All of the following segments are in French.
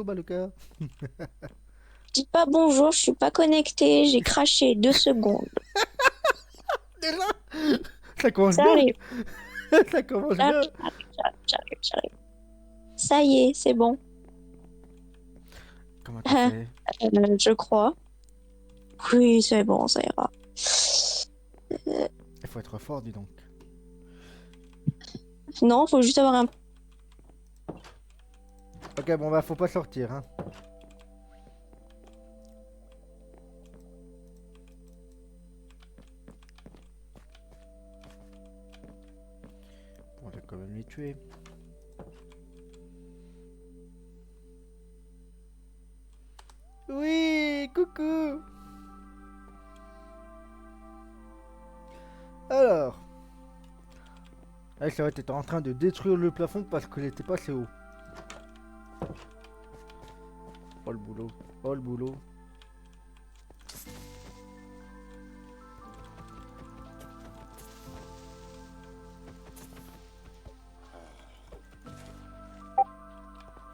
Baluka. Je dis pas bonjour, je suis pas connectée, j'ai craché 2 secondes. Déjà, ça commence Ça bien. arrive, Ça commence j'arrive, bien. j'arrive. Ça y est, c'est bon. Comment t'as fait? Je crois. Oui, c'est bon, ça ira. Il faut être fort, dis donc. Non, faut juste avoir un... Ok, bon, bah, faut pas sortir, hein. On va quand même les tuer. Oui, coucou. Alors. Ah, c'est vrai, t'étais en train de détruire le plafond parce qu'il était pas assez haut. Oh le boulot. Oh le boulot.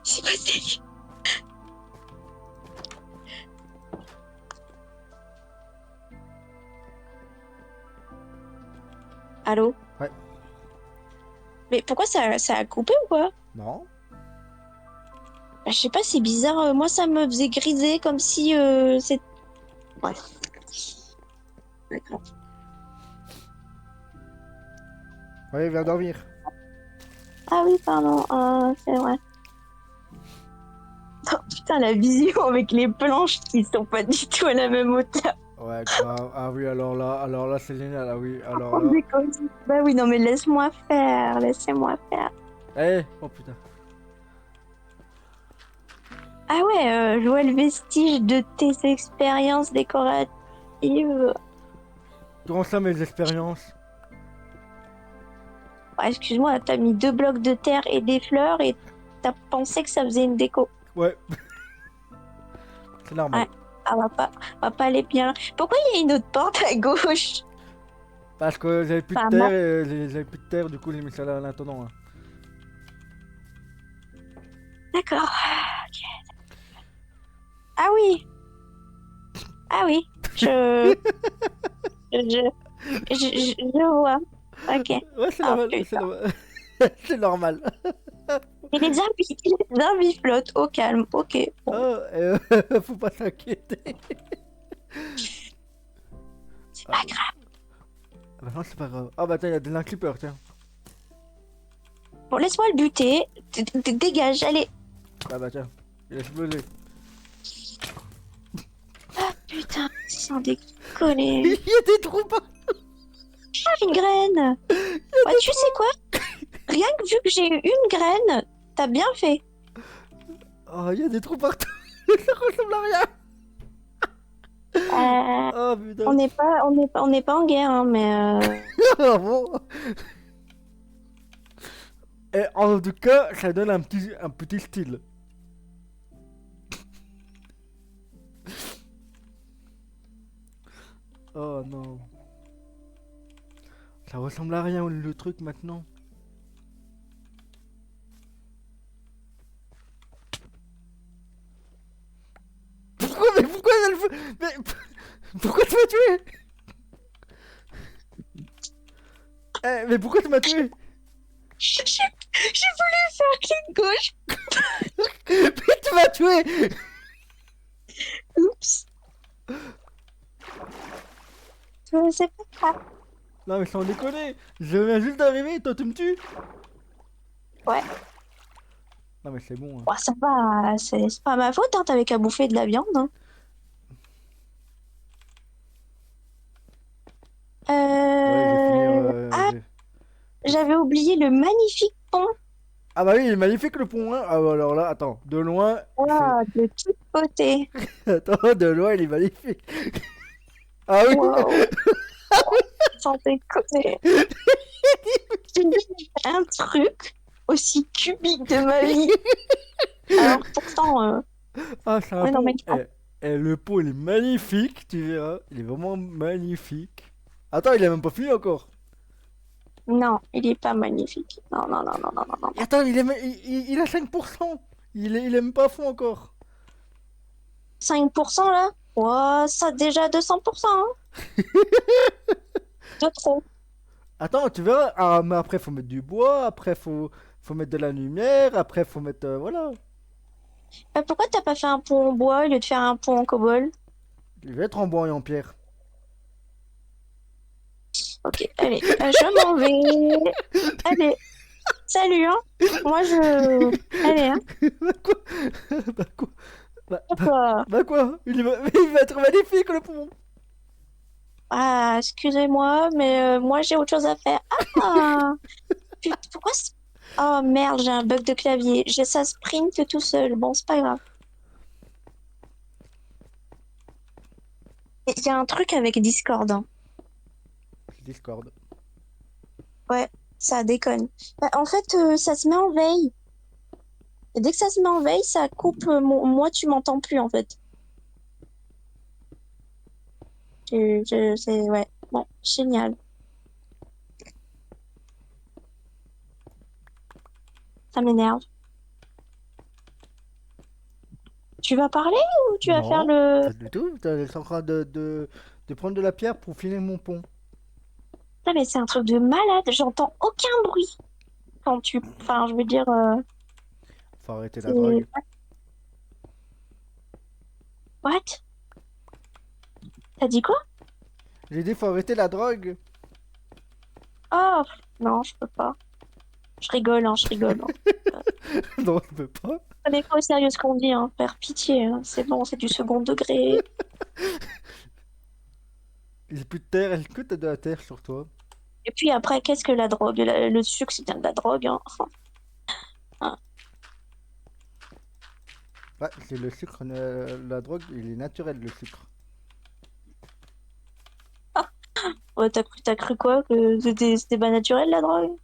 C'est passé. Allô? Ouais. Mais pourquoi ça a coupé ou quoi? Non. Bah, je sais pas, c'est bizarre. Moi, ça me faisait griser comme si c'est... Ouais. D'accord. Ouais, il vient dormir. Ah oui, pardon, c'est vrai. Oh, putain, la vision avec les planches qui sont pas du tout à la même hauteur. Ouais, grave. Ah oui, alors là, c'est génial. Ah oui, alors On là. déconne. Bah oui, non, mais laisse-moi faire, laissez-moi faire. Eh, oh putain. Ah ouais, je vois le vestige de tes expériences décoratives. Comment ça, mes expériences? Ah, excuse-moi, t'as mis 2 blocs de terre et des fleurs et t'as pensé que ça faisait une déco. Ouais, c'est Ouais, normal. ah, on va pas aller bien là. Pourquoi il y a une autre porte à gauche? Parce que j'avais plus de Enfin, terre et j'avais plus de terre, du coup, j'ai mis ça là maintenant. Hein. d'accord. Ah oui, ah oui, je, je vois. Ok. Ouais, c'est Ah normal, c'est putain. normal. C'est normal. Et les arbres, ils flottent au calme. Ok, bon, Oh, faut pas s'inquiéter. c'est Ah, pas grave. bah non, c'est pas grave. Ah bah tiens, il y a des clipper, tiens. Bon, laisse-moi le buter. Dégage, allez. Ah bah tiens, il a explosé. Ah putain, sans Il déconner. y a des trous partout. Ah, une graine. Ouais, tu sais quoi? Rien que vu que j'ai eu une graine, t'as bien fait. Oh, il y a des trous partout. Ça ressemble à rien. Euh, Oh on putain. n'est pas, on n'est pas en guerre, hein, mais Ah bon. Et en tout cas, ça donne un petit style. Oh non. Ça ressemble à rien le truc maintenant. Pourquoi mais pourquoi elle fait... Mais pourquoi tu m'as tué? Eh, mais pourquoi tu m'as tué? j'ai voulu faire clic gauche. Mais tu m'as tué. Oups. C'est pas grave. Non mais sans déconner. Je viens juste d'arriver, toi tu me tues. Ouais. Non mais c'est bon. Hein. Bon, ça va, c'est pas ma faute, hein, t'avais qu'à bouffer de la viande. Hein. Ouais, je vais finir. Ah, j'avais oublié le magnifique pont. Ah bah oui, il est magnifique le pont. Hein. Ah bah alors là, attends, de loin, c'est... Wow, de toutes côtés. Attends, de loin, il est magnifique. Ah oui. Wow, sans déconner. J'ai jamais fait un truc aussi cubique de ma vie. Alors pourtant, Ah, c'est un ouais, non mais pont. Le pont, il est magnifique, tu verras. Il est vraiment magnifique. Attends, il a même pas fini encore. non, il est pas magnifique. Non, non, non, non, non, non, non. Et attends, il a 5%. il aime pas fond encore. 5% là? Ouais, ça déjà 200%, hein? De trop. Attends, tu verras. Ah, mais après, faut mettre du bois. Après, faut mettre de la lumière. Après, faut mettre. Voilà. Pourquoi t'as pas fait un pont en bois au lieu de faire un pont en cobble? Il va être en bois et en pierre. Ok, allez, je m'en vais. Allez, salut, hein? Moi, je... Allez, hein? Bah quoi? Bah quoi? Bah, bah, Quoi? bah quoi? Il va être magnifique le pont. Ah, excusez-moi, mais moi, j'ai autre chose à faire. Ah! Putain, pourquoi... Oh merde, j'ai un bug de clavier. J'ai ça sprint tout seul. Bon, c'est pas grave. Il y a un truc avec Discord, hein. Discord. Ouais, ça déconne. Bah, en fait, ça se met en veille. Et dès que ça se met en veille, ça coupe moi, tu m'entends plus, en fait. C'est... Ouais. Bon, génial. Ça m'énerve. Tu vas parler ou tu vas faire Non, le... pas du tout. T'es en train de prendre de la pierre pour finir mon pont. Non, mais c'est un truc de malade. J'entends aucun bruit quand tu... Enfin, je veux dire... Faut arrêter la c'est... drogue. What? T'as dit quoi? J'ai dit faut arrêter la drogue. Oh, non, je peux pas. Je rigole, hein, je rigole, hein. Non, je peux pas. Prenez pas au sérieux ce qu'on dit, hein. Faire pitié, hein. C'est bon, c'est du second degré. J'ai plus de terre. Est-ce que t'as de la terre sur toi? Et puis après, qu'est-ce que la drogue? Le sucre, c'est bien de la drogue, hein. Hein. Ouais, c'est le sucre. La drogue, il est naturel, le sucre. Ouais, t'as cru quoi? Que c'était pas naturel, la drogue?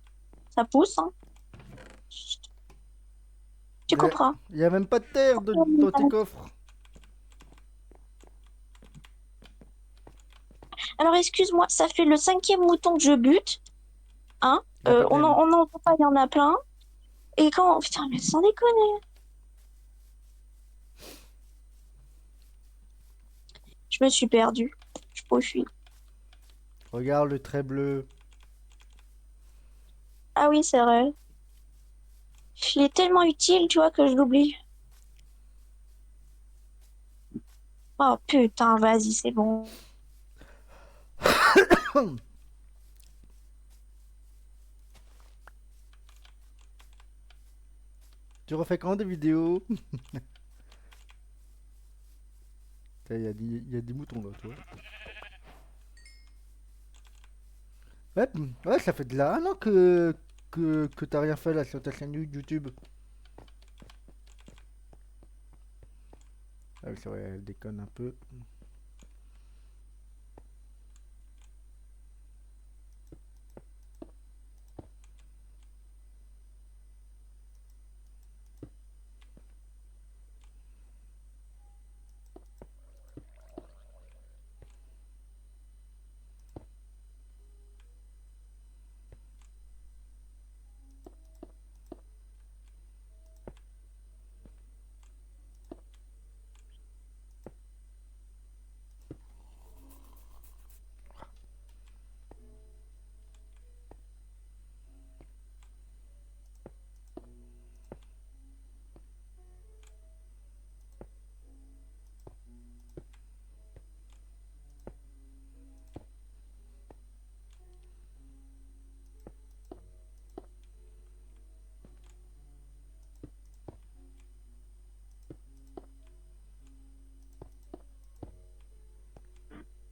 Ça pousse, hein. Tu Il y a, comprends. il y a même pas de terre dans tes coffres. Alors, excuse-moi, ça fait le cinquième mouton que je bute, hein. Y a pas de... On en voit pas, il y en a plein. Et quand... Putain, mais sans déconner. Je me suis perdue. Je sais pas où je suis. Regarde le trait bleu. Ah oui, c'est vrai. Il est tellement utile, tu vois, que je l'oublie. Oh putain, vas-y, c'est bon. Tu refais quand des vidéos? Il y a des moutons là, tu vois. Ouais, ouais, ça fait de là un an que t'as rien fait là sur ta chaîne YouTube. Ah oui, c'est vrai, elle déconne un peu.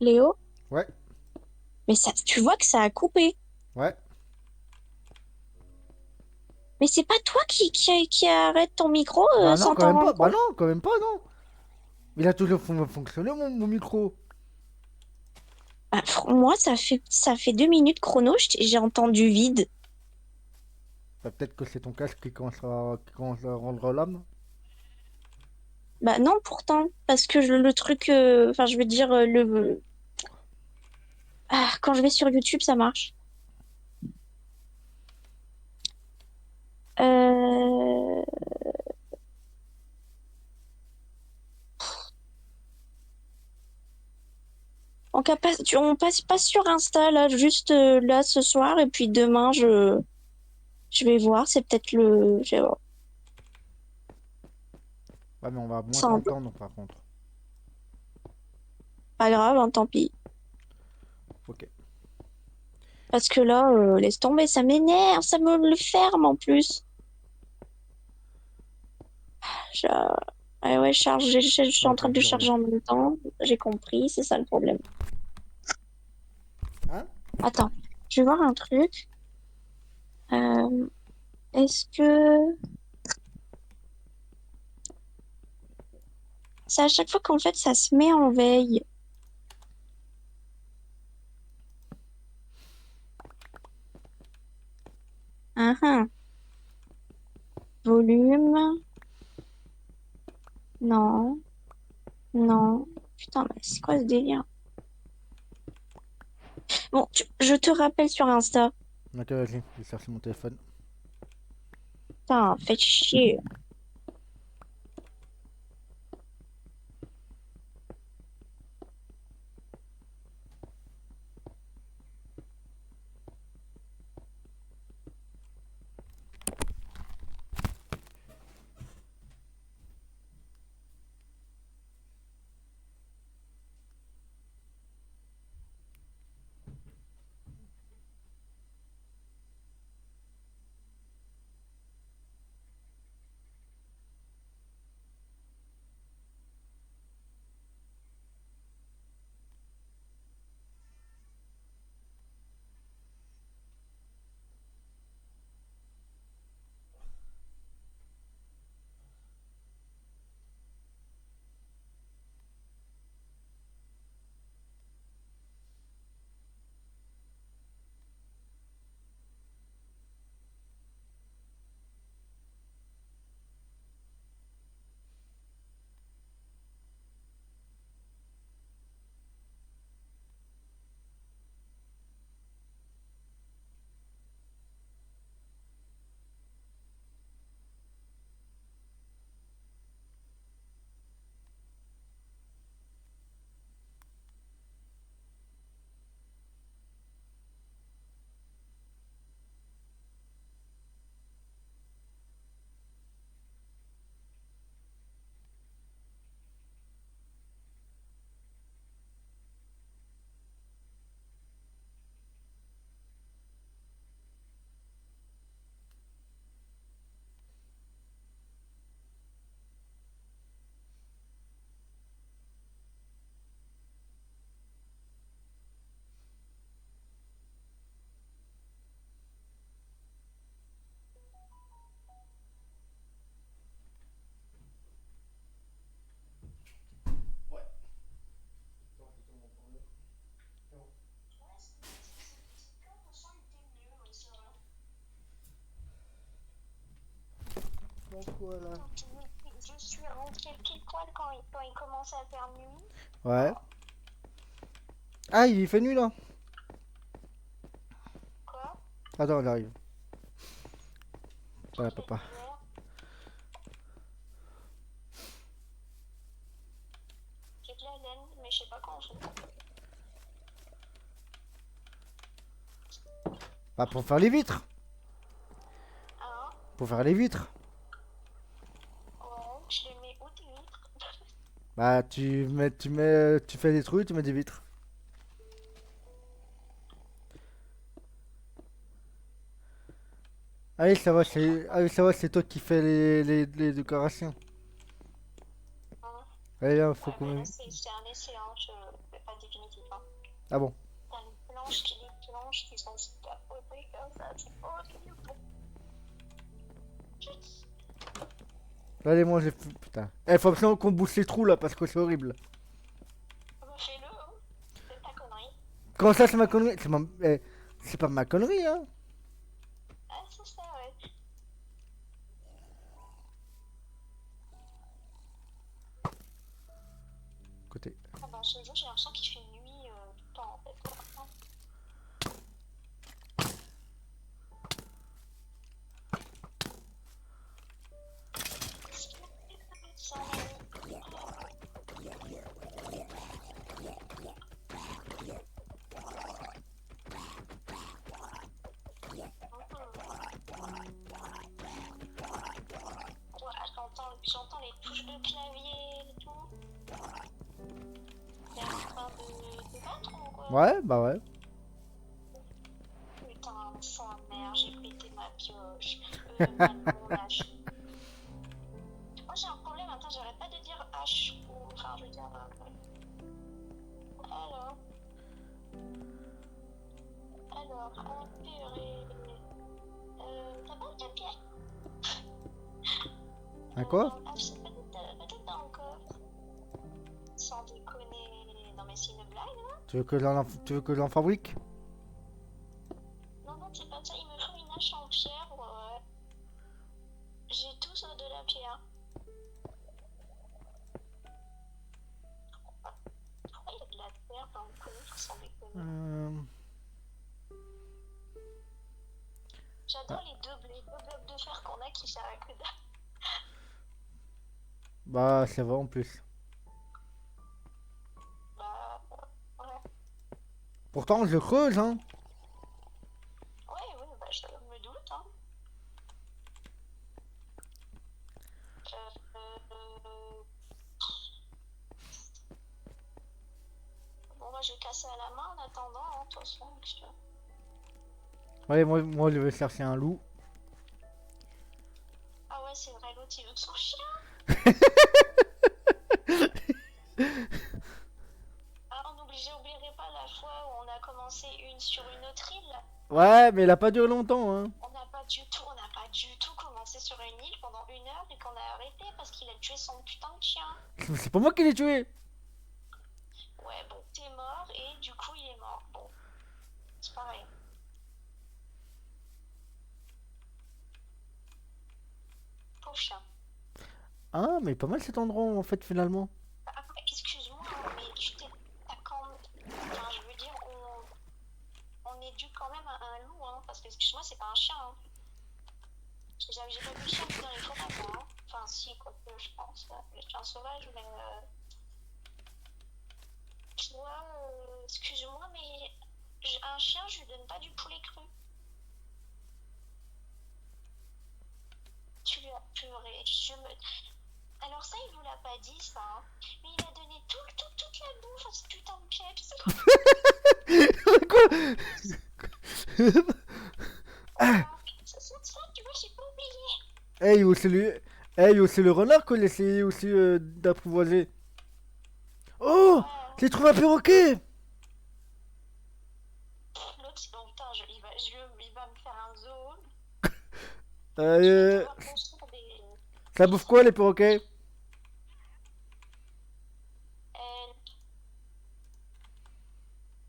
Léo, Ouais, mais ça, tu vois que ça a coupé. ouais. Mais c'est pas toi qui arrête ton micro Bah non, sans quand t'en même rendre pas. Bah compte. non, quand même pas, non. Il a toujours fonctionné mon micro. Bah, moi, ça fait 2 minutes chrono, j'ai entendu vide. Bah, peut-être que c'est ton casque qui commence à rendre l'âme. Bah non, pourtant, parce que le truc, enfin, je veux dire, quand je vais sur YouTube, ça marche. Euh, On passe pas sur Insta, là, juste là ce soir, et puis demain, je vais voir, c'est peut-être je vais voir. Ouais, mais on va moins Sans- t'entendre par contre. Pas grave, hein, tant pis. Ok. Parce que là, laisse tomber, ça m'énerve, ça me le ferme en plus. Je... Ah ouais, je suis Ouais, en train t'as de le dû relire. charger en même temps. J'ai compris, c'est ça le problème. Hein? Attends, je vais voir un truc. Euh, est-ce que c'est à chaque fois qu'en fait ça se met en veille? Hein, hein. Volume? Non, non. Putain, mais c'est quoi ce délire? Bon, je te rappelle sur Insta. Ok, vas-y, je vais chercher mon téléphone. Putain, fais chier. Donc voilà. Je suis rentrée pile poil quand il commençait à faire nuit. Ouais. Ah, il fait nuit là. Quoi? Attends, on arrive. Ouais, papa. J'ai de la laine, mais je sais pas comment on fait. Bah, pour faire les vitres. Hein? Pour faire les vitres. Ouais, je les mets où tes vitres? Bah, tu fais des trous et tu mets des vitres. Allez, ça va, c'est toi qui fais les décorations. Hein? Allez, là, faut Ouais, mais là, qu'on. c'est un essai, hein, je fais pas définitif. Hein. Ah bon. T'as les planches qui sont superposées comme ça, c'est horrible. Allez, moi j'ai. Putain. Eh, faut absolument qu'on bouche les trous là parce que c'est horrible. Bah, fais-le, hein. C'est ta connerie. Comment ça, c'est ma connerie? C'est pas ma connerie, hein. Ah, c'est ça, ouais. Côté. Ah bah, chez eux, j'ai l'impression qu'il fait nuit tout le temps, en fait. Ça, Ouais, bah ouais. Putain, sa mère, j'ai pété ma pioche. Mon H. Moi j'ai un problème, attends, j'arrête pas de dire H ou. Enfin, je veux dire. Alors, oh purée. T'as pas de papier? Un quoi? H, c'est peut-être pas encore. Sans déconner. Non, mais c'est une blague, hein? Tu veux que j'en fabrique? Non, non, c'est pas ça. Il me faut une hache en pierre. Ouais. J'ai tout sauf de la pierre. Pourquoi il y a de la terre dans le coffre sans déconner? J'adore les deux blocs de fer qu'on a qui servent à que dalle. Bah, c'est vrai en plus. Bah, ouais. Pourtant, je creuse, hein. Ouais, bah, je me doute, hein. Bon, moi, je vais casser à la main en attendant, hein, de toute façon. Ouais, moi, je vais chercher un loup. Ah ouais, c'est vrai, l'autre, il veut son chien. Ah, j'oublierai pas la fois où on a commencé une sur une autre île. Ouais, mais il a pas duré longtemps, hein. On n'a pas du tout commencé sur une île pendant 1 heure et qu'on a arrêté parce qu'il a tué son putain de chien. C'est pas moi qui l'ai tué. Ouais, bon, t'es mort et du coup, il est mort. Bon, c'est pareil. Pauvre chien. Ah, mais pas mal cet endroit en fait finalement. Après, excuse-moi, mais tu t'es. T'as quand même. Enfin, je veux dire, on est dû quand même à un loup, hein, parce que, excuse-moi, c'est pas un chien, hein. J'ai pas vu de chien dans les forêts, moi, hein. Enfin, si, quoique, je pense, les chiens sauvages, mais. Tu vois, excuse-moi, mais un chien, je lui donne pas du poulet cru. Tu lui as pleuré. Alors ça, il vous l'a pas dit, ça, hein. Mais il a donné toute la bouffe à ce putain de peps. Quoi? Ça, tu vois, j'ai pas oublié. C'est le renard qu'on essayait aussi d'apprivoiser. Oh! Ouais. J'ai trouvé un perroquet! L'autre, oh, putain, il va me faire un zoo. Euh, On va construire des. Ça bouffe quoi les perroquets?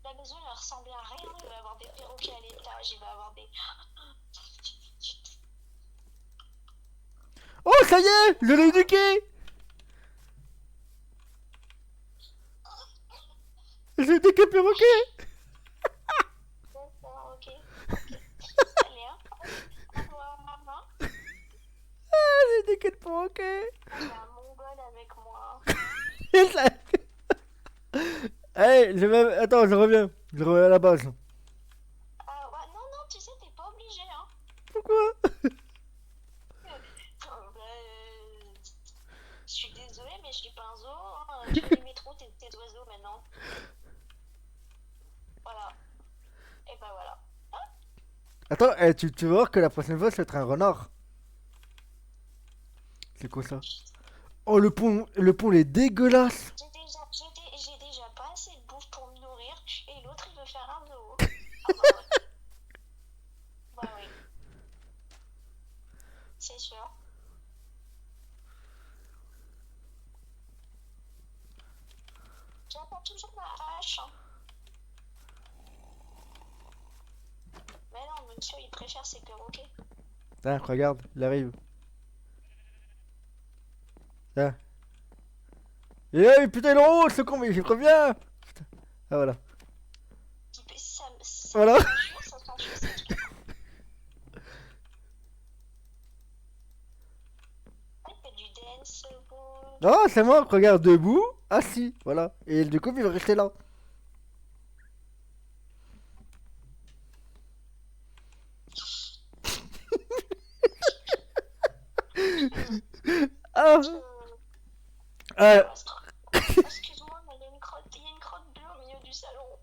La maison, elle ressemble à rien. Il va y avoir des perroquets à l'étage, il va y avoir des. Oh, ça y est! Je l'ai éduqué! J'ai éduqué le perroquet! D'accord, ok. Allez, hein. Au revoir, maman. Ah, j'ai éduqué le perroquet! J'ai un mongol avec moi. Hey, attends, je reviens. Je reviens à la base. Ah ouais, non, tu sais, t'es pas obligé, hein. Pourquoi? Je suis désolée, mais je suis pas un zoo, hein. Tu fais du métro, t'es oiseaux maintenant. Voilà. Et bah voilà. Attends, tu vas voir que la prochaine fois, ça va être un renard. C'est quoi ça? Oh, le pont, il est dégueulasse. J'ai déjà pas assez de bouffe pour me nourrir, et l'autre, il veut faire un zoo. Ah bah ouais. Bah oui. C'est sûr. J'attends toujours ma hache, hein. Mais non, monsieur, il préfère ses perroquets. Ah, regarde, il arrive. Ah. Et hey, putain, il est en haut, ce con, mais il revient. Putain. Ah, voilà. Voilà. Ça s'enfuit, c'est tout. Il fait du dance, vous. Non, c'est mort, regarde, debout, assis, voilà. Et du coup, il va rester là. Ah. Excuse-moi, mais il y a une crotte bleue au milieu du salon.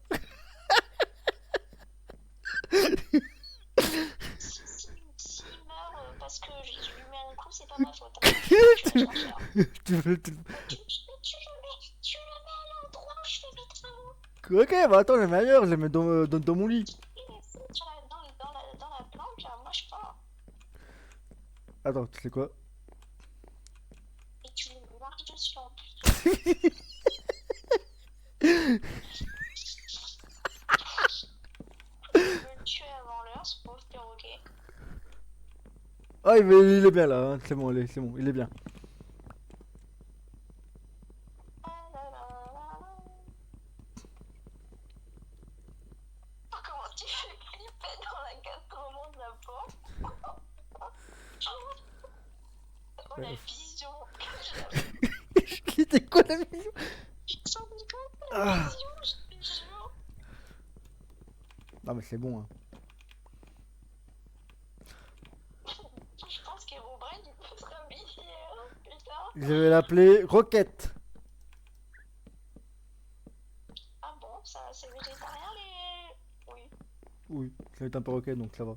que je lui mets un coup, c'est pas ma faute. Hein. Tu vas sortir. Tu veux- tu- Tu le mets à l'endroit où je fais mes travaux. Ok, bah attends, les meilleurs, je les mets dans mon lit. Il est fou, dans la planche, là, moi je pars. Attends, tu sais quoi? Et tu lui marches dessus en plus. Je veux le tuer avant l'heure, ce pauvre perroquet. Ah, il est bien là, hein. C'est bon, c'est bon, il est bien. Ah là là là là. Oh, comment tu fais flipper dans la gastronomie de la porte. Oh la vision que j'avais. C'était quoi la vision? Sans déconner, la Ah. vision, je te jure. Non mais c'est bon, hein. Je pense qu'Herobrine il peut se rhabiller, hein, putain. Je vais l'appeler Roquette. Ah bon, ça c'est végétarien les... Oui. Oui, c'est un perroquet donc ça va.